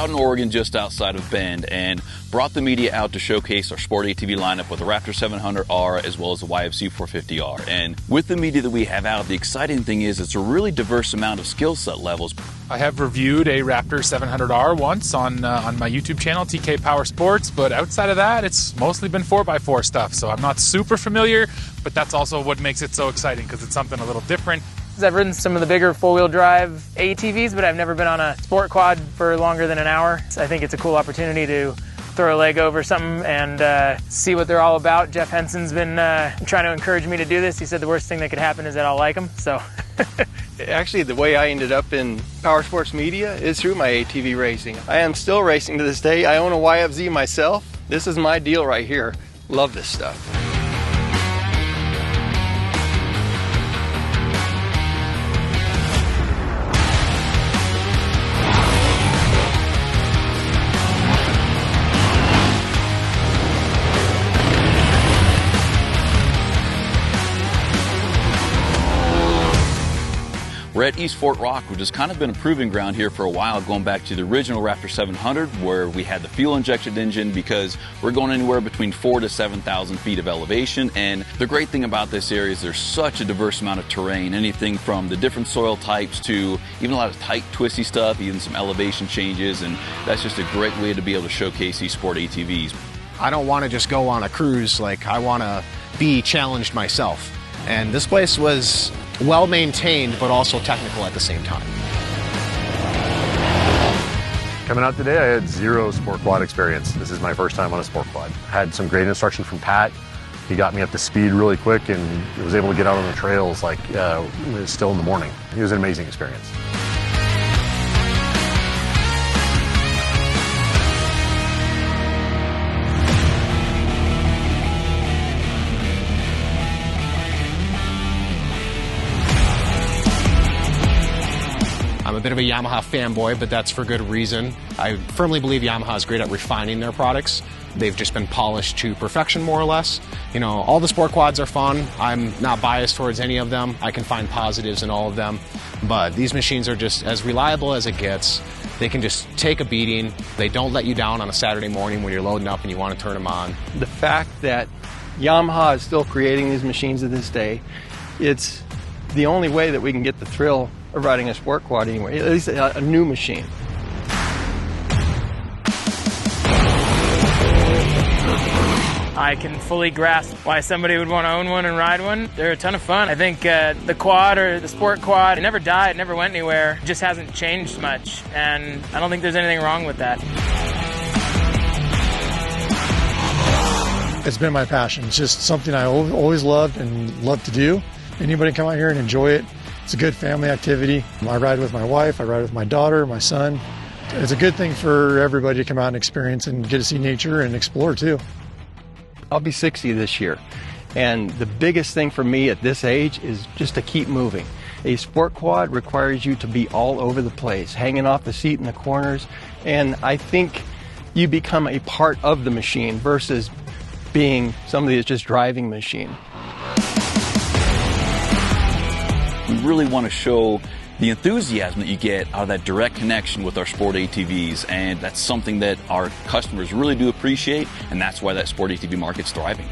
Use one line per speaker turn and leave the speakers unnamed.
out in Oregon just outside of Bend and brought the media out to showcase our Sport ATV lineup with the Raptor 700R as well as the YFZ 450R. And with the media that we have out, the exciting thing is it's a really diverse amount of skill set levels.
I have reviewed a Raptor 700R once on my YouTube channel, TK Power Sports, but outside of that, it's mostly been 4x4 stuff, so I'm not super familiar, but that's also what makes it so exciting, because it's something a little different.
I've ridden some of the bigger four-wheel drive ATVs, but I've never been on a sport quad for longer than an hour. I think it's a cool opportunity to throw a leg over something and see what they're all about. Jeff Henson's been trying to encourage me to do this. He said the worst thing that could happen is that I'll like them, so.
Actually, the way I ended up in power sports media is through my ATV racing. I am still racing to this day. I own a YFZ myself. This is my deal right here. Love this stuff.
We're at East Fort Rock, which has kind of been a proving ground here for a while, going back to the original Raptor 700, where we had the fuel-injected engine, because we're going anywhere between 4,000 to 7,000 feet of elevation. And the great thing about this area is there's such a diverse amount of terrain, anything from the different soil types to even a lot of tight, twisty stuff, even some elevation changes, and that's just a great way to be able to showcase these sport ATVs.
I don't want to just go on a cruise, like I want to be challenged myself. And this place was well maintained, but also technical at the same time.
Coming out today, I had zero sport quad experience. This is my first time on a sport quad. I had some great instruction from Pat. He got me up to speed really quick and was able to get out on the trails like it was still in the morning. It was an amazing experience.
I'm a bit of a Yamaha fanboy, but that's for good reason. I firmly believe Yamaha is great at refining their products. They've just been polished to perfection, more or less. You know, all the sport quads are fun. I'm not biased towards any of them. I can find positives in all of them. But these machines are just as reliable as it gets. They can just take a beating. They don't let you down on a Saturday morning when you're loading up and you want to turn them on.
The fact that Yamaha is still creating these machines to this day, it's the only way that we can get the thrill of riding a sport quad anyway, at least a new machine.
I can fully grasp why somebody would want to own one and ride one. They're a ton of fun. I think the quad or the sport quad, it never died, never went anywhere. It just hasn't changed much, and I don't think there's anything wrong with that.
It's been my passion. It's just something I always loved and love to do. Anybody come out here and enjoy it. It's a good family activity. I ride with my wife, I ride with my daughter, my son. It's a good thing for everybody to come out and experience and get to see nature and explore too.
I'll be 60 this year, and the biggest thing for me at this age is just to keep moving. A sport quad requires you to be all over the place, hanging off the seat in the corners, and I think you become a part of the machine versus being somebody that's just driving the machine.
We really want to show the enthusiasm that you get out of that direct connection with our sport ATVs, and that's something that our customers really do appreciate, and that's why that sport ATV market's thriving.